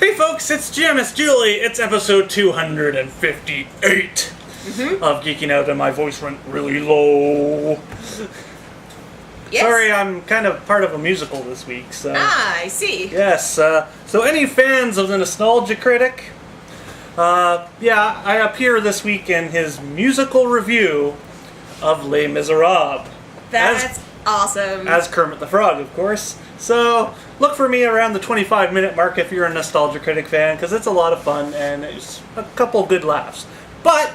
Hey folks, it's Geomancer Julie. It's episode 258 of Geeking Out, and my voice went really low. Yes. Sorry, I'm kind of part of a musical this week, so... Ah, I see. Yes, so any fans of the Nostalgia Critic? Yeah, I appear this week in his musical review of Les Miserables. That's awesome. As Kermit the Frog, of course. So, look for me around the 25-minute mark if you're a Nostalgia Critic fan, because it's a lot of fun and it's a couple good laughs. But,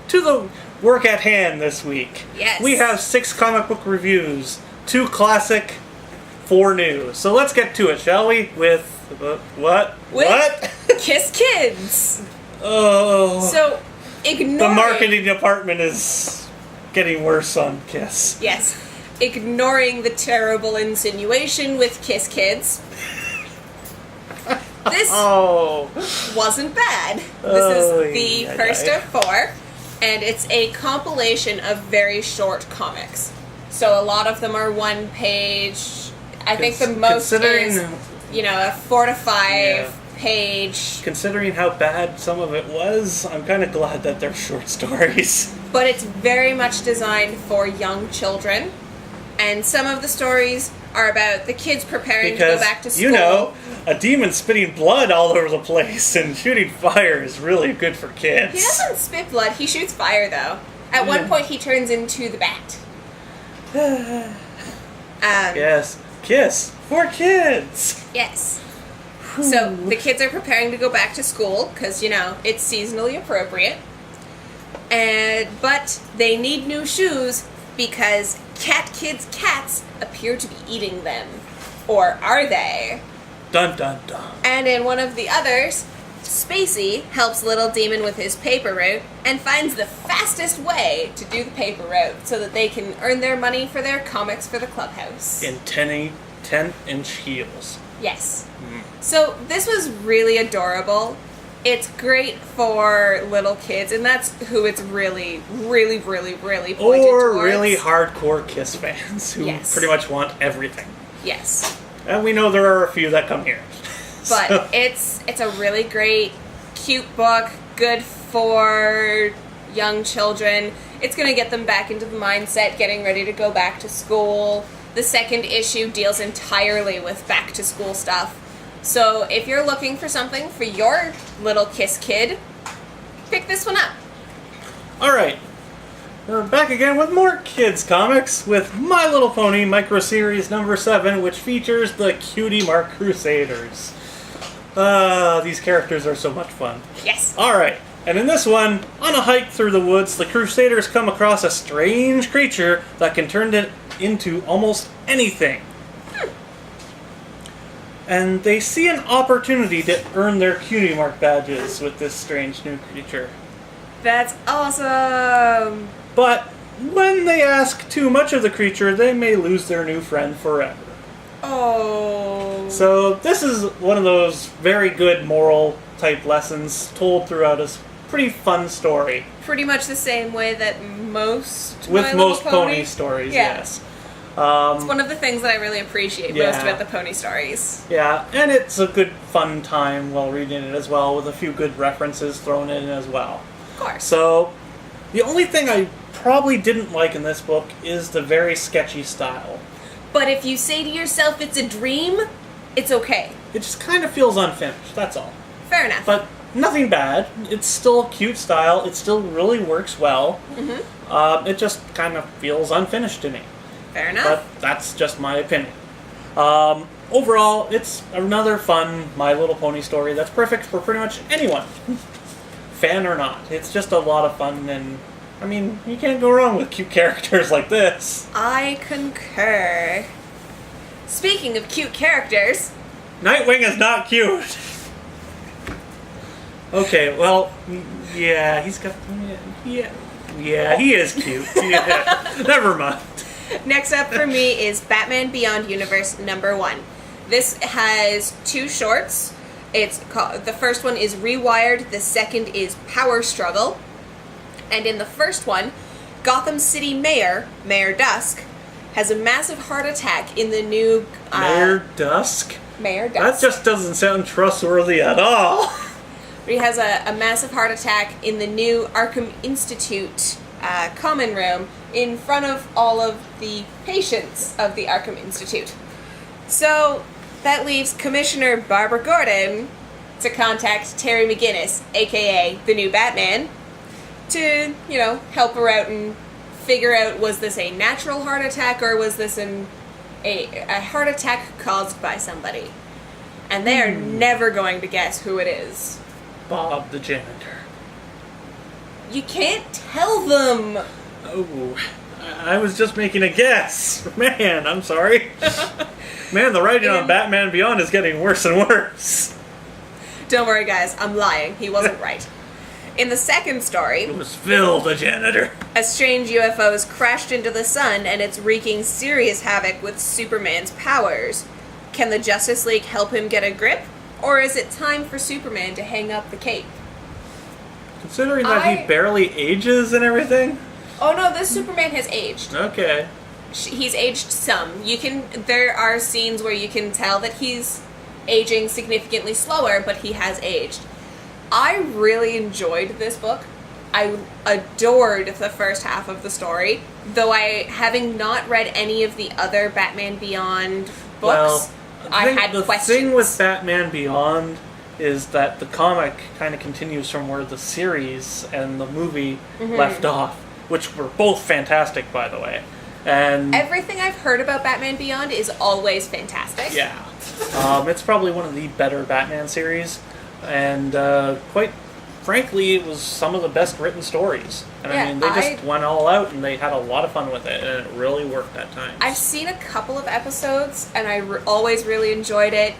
to the work at hand this week. Yes. We have 6 comic book reviews, 2 classic, 4 new. So let's get to it, shall we? With what? Kiss Kids. Oh. So, ignoring... The marketing department is getting worse on Kiss. Yes. Ignoring the terrible insinuation with Kiss Kids. This wasn't bad. This is the first of 4, and it's a compilation of very short comics. So a lot of them are 1 page. I think the most is, a 4 to 5 page. Considering how bad some of it was, I'm kind of glad that they're short stories. But it's very much designed for young children. And some of the stories are about the kids preparing to go back to school. A demon spitting blood all over the place and shooting fire is really good for kids. He doesn't spit blood, he shoots fire, though. At one point, he turns into the bat. Yes. Kiss for kids. Yes. So, the kids are preparing to go back to school, because, it's seasonally appropriate. But they need new shoes because Cat Kids' cats appear to be eating them. Or are they? Dun dun dun. And in one of the others, Spacey helps Little Demon with his paper route and finds the fastest way to do the paper route so that they can earn their money for their comics for the clubhouse. In 10-inch heels. Yes. So this was really adorable. It's great for little kids, and that's who it's really, really, really, really pointed or towards. Really hardcore Kiss fans who pretty much want everything. Yes. And we know there are a few that come here. But it's a really great, cute book, good for young children. It's going to get them back into the mindset, getting ready to go back to school. The second issue deals entirely with back to school stuff. So if you're looking for something for your little Kiss kid, pick this one up. Alright, we're back again with more kids comics with My Little Pony Micro-series number 7, which features the cutie mark crusaders. These characters are so much fun. Yes. Alright, and in this one, on a hike through the woods, the crusaders come across a strange creature that can turn it into almost anything. And they see an opportunity to earn their cutie mark badges with this strange new creature. That's awesome! But when they ask too much of the creature, they may lose their new friend forever. Oh. So this is one of those very good moral type lessons told throughout a pretty fun story. Pretty much the same way that most pony stories, yes. It's one of the things that I really appreciate most about the pony stories. Yeah, and it's a good fun time while reading it as well, with a few good references thrown in as well. Of course. So, the only thing I probably didn't like in this book is the very sketchy style. But if you say to yourself it's a dream, it's okay. It just kind of feels unfinished, that's all. Fair enough. But nothing bad. It's still a cute style. It still really works well. It just kind of feels unfinished to me. Fair enough. But that's just my opinion. Overall, it's another fun My Little Pony story that's perfect for pretty much anyone. Fan or not. It's just a lot of fun, and, I mean, you can't go wrong with cute characters like this. I concur. Speaking of cute characters... Nightwing is not cute! Okay, well, yeah, he's got... Yeah, he is cute. Yeah. Never mind. Next up for me is Batman Beyond Universe number 1. This has 2 shorts. It's called, the first one is Rewired, the second is Power Struggle. And in the first one, Gotham City Mayor, Mayor Dusk, has a massive heart attack in the new... Mayor Dusk? Mayor That Gus. just doesn't sound trustworthy at all. He has a massive heart attack in the new Arkham Institute common room in front of all of the patients of the Arkham Institute. So that leaves Commissioner Barbara Gordon to contact Terry McGinnis, aka the new Batman, to, help her out and figure out, was this a natural heart attack or was this a heart attack caused by somebody? And they are never going to guess who it is. Bob the janitor. You can't tell them! Oh, I was just making a guess. Man, I'm sorry. Man, the writing on Batman Beyond is getting worse and worse. Don't worry, guys, I'm lying. He wasn't right. In the second story, It was Phil the janitor. a strange UFO has crashed into the sun and it's wreaking serious havoc with Superman's powers. Can the Justice League help him get a grip? Or is it time for Superman to hang up the cape? Considering that he barely ages and everything? Oh no, this Superman has aged. Okay. He's aged some. There are scenes where you can tell that he's aging significantly slower, but he has aged. I really enjoyed this book. I adored the first half of the story, though having not read any of the other Batman Beyond books, I had questions. The thing with Batman Beyond is that the comic kind of continues from where the series and the movie left off, which were both fantastic, by the way. And everything I've heard about Batman Beyond is always fantastic. Yeah. It's probably one of the better Batman series, and quite frankly, it was some of the best written stories. And I mean, they just went all out, and they had a lot of fun with it, and it really worked at times. I've seen a couple of episodes, and I always really enjoyed it.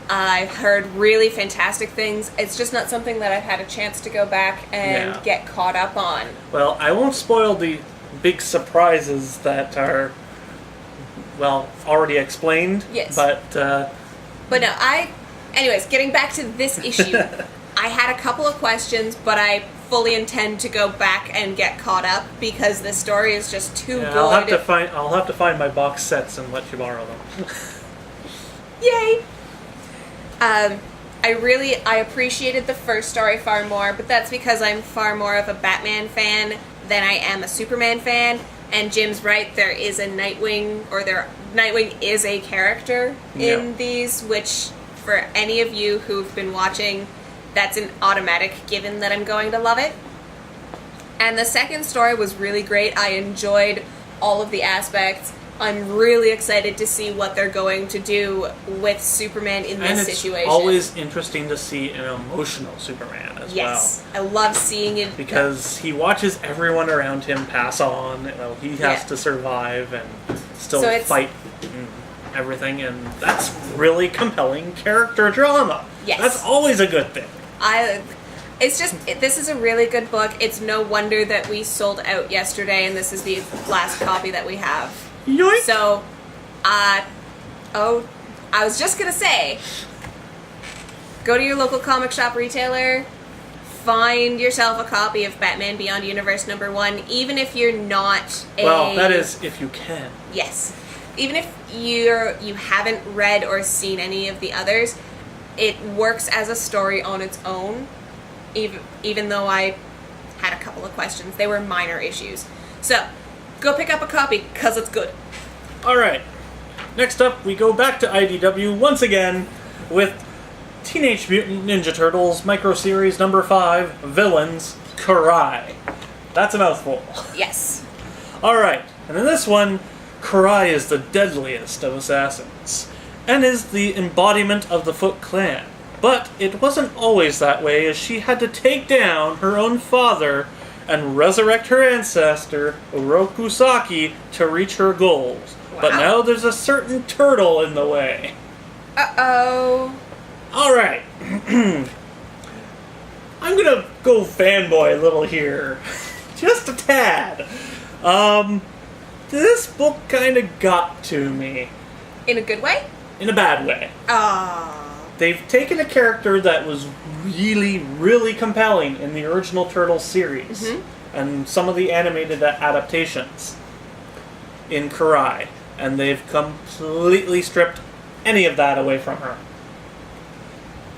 I've heard really fantastic things. It's just not something that I've had a chance to go back and get caught up on. Well, I won't spoil the big surprises that are, already explained. Yes. But no, anyways, getting back to this issue, I had a couple of questions, but I fully intend to go back and get caught up because this story is just too good. I'll have to find my box sets and let you borrow them. Yay! I appreciated the first story far more, but that's because I'm far more of a Batman fan than I am a Superman fan. And Jim's right, there is a Nightwing, Nightwing is a character in these, which for any of you who've been watching, that's an automatic given that I'm going to love it. And the second story was really great. I enjoyed all of the aspects. I'm really excited to see what they're going to do with Superman in this situation. It's always interesting to see an emotional Superman as well. Yes, I love seeing it. Because he watches everyone around him pass on. He has to survive and still fight and everything. And that's really compelling character drama. Yes. That's always a good thing. This is a really good book. It's no wonder that we sold out yesterday, and this is the last copy that we have. Yoink. So, I was just gonna say, go to your local comic shop retailer, find yourself a copy of Batman Beyond Universe #1, even if you're not Well, that is if you can. Yes. Even if you haven't read or seen any of the others, it works as a story on its own, even though I had a couple of questions. They were minor issues. So, go pick up a copy, because it's good. Alright. Next up, we go back to IDW once again with Teenage Mutant Ninja Turtles Micro-series #5, Villains, Karai. That's a mouthful. Yes. Alright, and in this one, Karai is the deadliest of assassins, and is the embodiment of the Foot Clan. But it wasn't always that way, as she had to take down her own father and resurrect her ancestor, Orokusaki, to reach her goals. Wow. But now there's a certain turtle in the way. Uh-oh. Alright. I'm gonna go fanboy a little here. Just a tad. This book kinda got to me. In a good way? In a bad way. They've taken a character that was really, really compelling in the original Turtles series, and some of the animated adaptations in Karai, and they've completely stripped any of that away from her.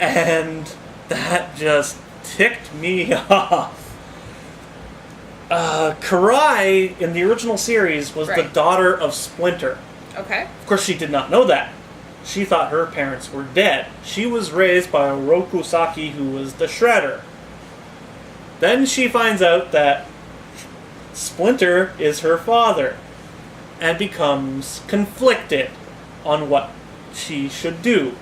And that just ticked me off. Karai, in the original series, was the Right. daughter of Splinter. Okay. Of course, she did not know that. She thought her parents were dead. She was raised by Oroku Saki, who was the Shredder. Then she finds out that Splinter is her father, and becomes conflicted on what she should do.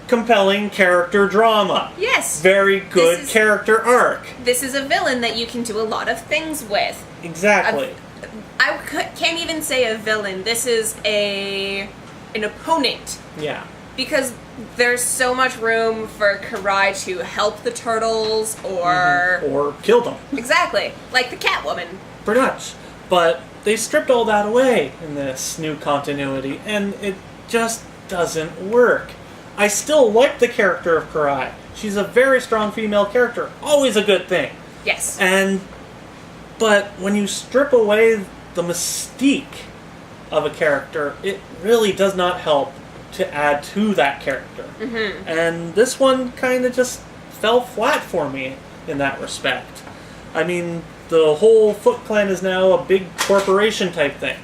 Compelling character drama. Yes. Very good This is- character arc. This is a villain that you can do a lot of things with. Exactly. Can't even say a villain. This is an opponent. Yeah. Because there's so much room for Karai to help the turtles or... Or kill them. Exactly. Like the Catwoman. Pretty much. But they stripped all that away in this new continuity, and it just doesn't work. I still like the character of Karai. She's a very strong female character. Always a good thing. Yes. But when you strip away the mystique of a character, it really does not help to add to that character. Mm-hmm. And this one kind of just fell flat for me in that respect. I mean, the whole Foot Clan is now a big corporation type thing.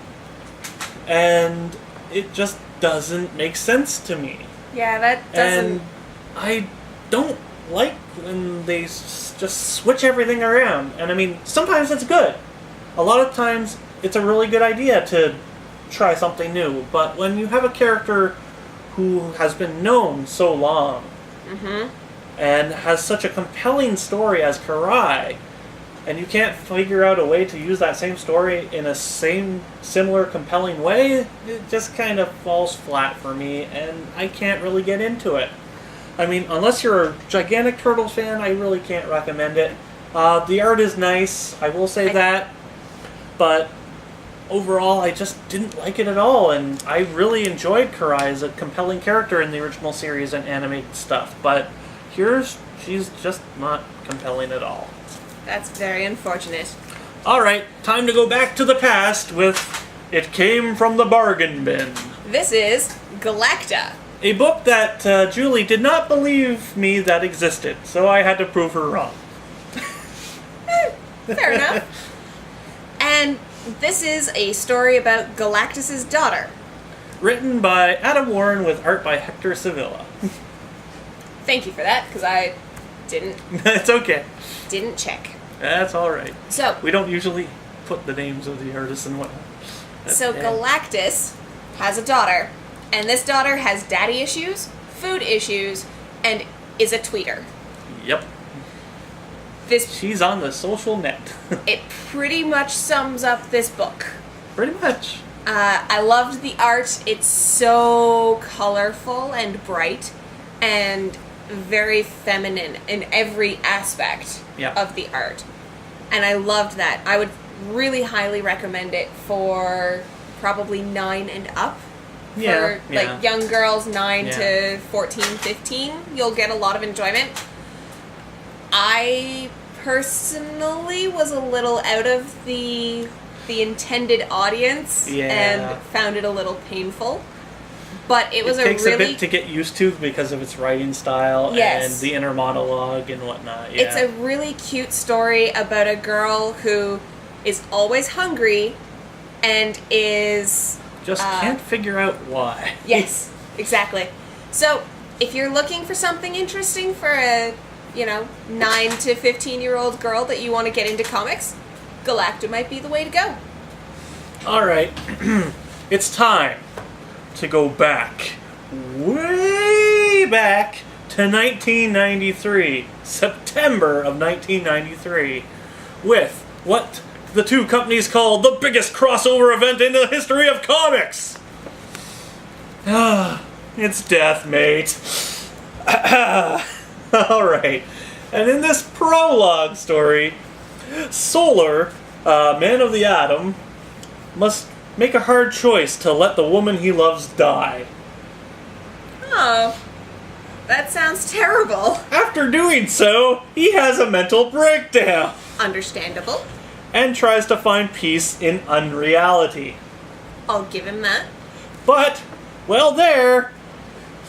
And it just doesn't make sense to me. Yeah, that doesn't... And I don't like when they just switch everything around. And I mean, sometimes it's good. A lot of times it's a really good idea to try something new. But when you have a character who has been known so long and has such a compelling story as Karai, and you can't figure out a way to use that same story in a similar compelling way, it just kind of falls flat for me, and I can't really get into it. I mean, unless you're a gigantic Turtles fan, I really can't recommend it. The art is nice, I will say that, but overall, I just didn't like it at all, and I really enjoyed Karai as a compelling character in the original series and animated stuff, but she's just not compelling at all. That's very unfortunate. Alright, time to go back to the past with It Came from the Bargain Bin. This is Galacta. A book that Julie did not believe me that existed, so I had to prove her wrong. Fair enough. And this is a story about Galactus' daughter. Written by Adam Warren with art by Hector Sevilla. Thank you for that, because I didn't It's okay. check. That's alright. So, We don't usually put the names of the artists and whatnot. Galactus has a daughter, and this daughter has daddy issues, food issues, and is a tweeter. Yep. She's on the social net. It pretty much sums up this book. Pretty much. I loved the art. It's so colorful and bright, and very feminine in every aspect of the art. And I loved that. I would really highly recommend it for probably 9 and up. For like young girls 9 to 14, 15, you'll get a lot of enjoyment. I personally was a little out of the intended audience and found it a little painful. But it takes a bit to get used to because of its writing style and the inner monologue and whatnot. Yeah. It's a really cute story about a girl who is always hungry and is... just can't figure out why. Yes, exactly. So, if you're looking for something interesting for a, 9 to 15-year-old girl that you want to get into comics, Galacta might be the way to go. Alright. It's time to go back, way back to 1993, September of 1993, with what the two companies called the biggest crossover event in the history of comics. It's Deathmate. Alright, and in this prologue story, Solar, man of the atom, must make a hard choice to let the woman he loves die. Oh, that sounds terrible. After doing so, he has a mental breakdown Understandable. and tries to find peace in unreality. I'll give him that. But, well,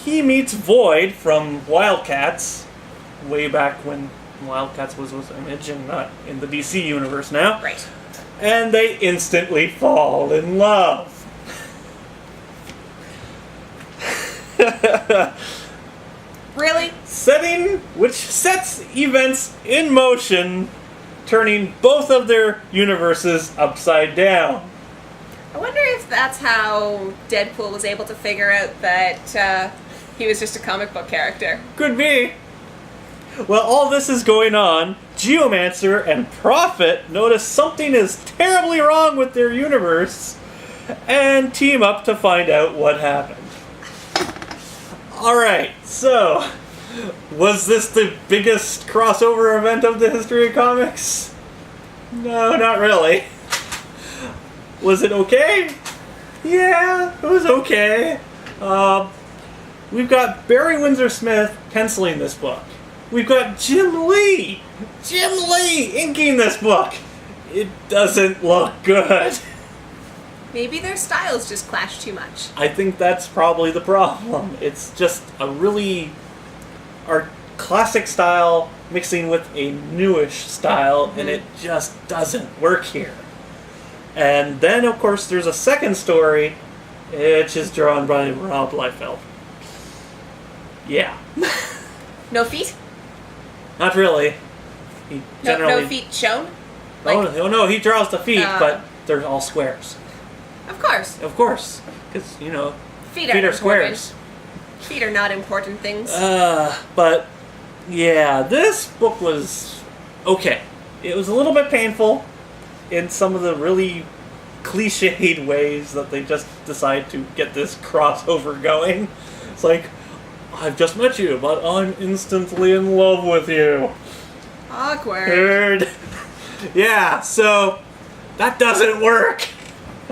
he he meets Void from Wildcats, way back when Wildcats was Image and not in the DC universe now. Right. And they instantly fall in love. Really? Which sets events in motion, turning both of their universes upside down. I wonder if that's how Deadpool was able to figure out that he was just a comic book character. Could be. While all this is going on, Geomancer and Prophet notice something is terribly wrong with their universe and team up to find out what happened. Alright, so, was this the biggest crossover event of the history of comics? No, not really. Was it okay? Yeah, it was okay. We've got Barry Windsor Smith penciling this book. We've got Jim Lee inking this book. It doesn't look good. Maybe their styles just clash too much. I think that's probably the problem. It's just a really classic style mixing with a newish style, and it just doesn't work here. And then, of course, there's a second story, which is drawn by Rob Liefeld. Yeah. No feet? Not really. He generally... No feet shown? Oh no, he draws the feet, but they're all squares. Of course. Of course. Because, feet are squares. Feet are not important things. But, yeah, this book was okay. It was a little bit painful in some of the really cliched ways that they just decide to get this crossover going. It's like, I've just met you, but I'm instantly in love with you. Awkward. Yeah, so that doesn't work.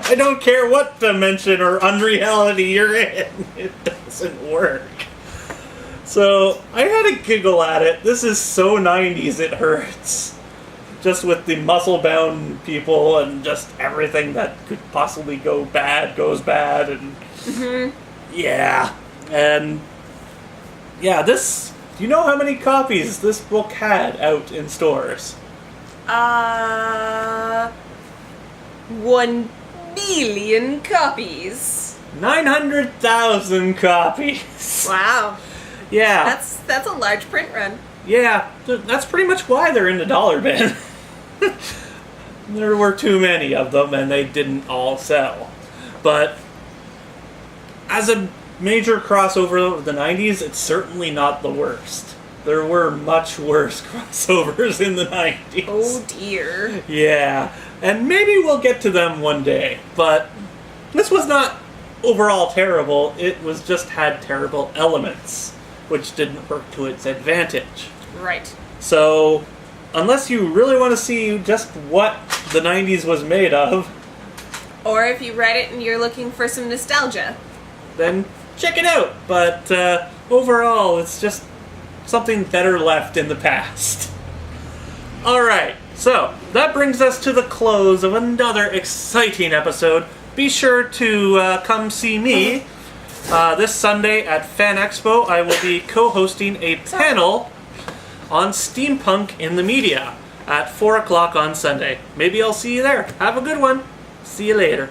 I don't care what dimension or unreality you're in. It doesn't work. So, I had a giggle at it. This is so 90s it hurts. Just with the muscle-bound people and just everything that could possibly go bad goes bad. And yeah. And yeah, this... Do you know how many copies this book had out in stores? 1 billion copies. 900,000 copies. Wow. Yeah. That's a large print run. Yeah, that's pretty much why they're in the dollar bin. There were too many of them, and they didn't all sell. But as a major crossover of the 90s, it's certainly not the worst. There were much worse crossovers in the 90s. Oh dear. Yeah, and maybe we'll get to them one day, but this was not overall terrible. It was just had terrible elements, which didn't work to its advantage. Right. So, unless you really want to see just what the 90s was made of, or if you read it and you're looking for some nostalgia, then check it out. But overall, it's just something better left in the past. Alright, so that brings us to the close of another exciting episode. Be sure to come see me this Sunday at Fan Expo. I will be co-hosting a panel on steampunk in the media at 4 o'clock on Sunday. Maybe I'll see you there. Have a good one. See you later.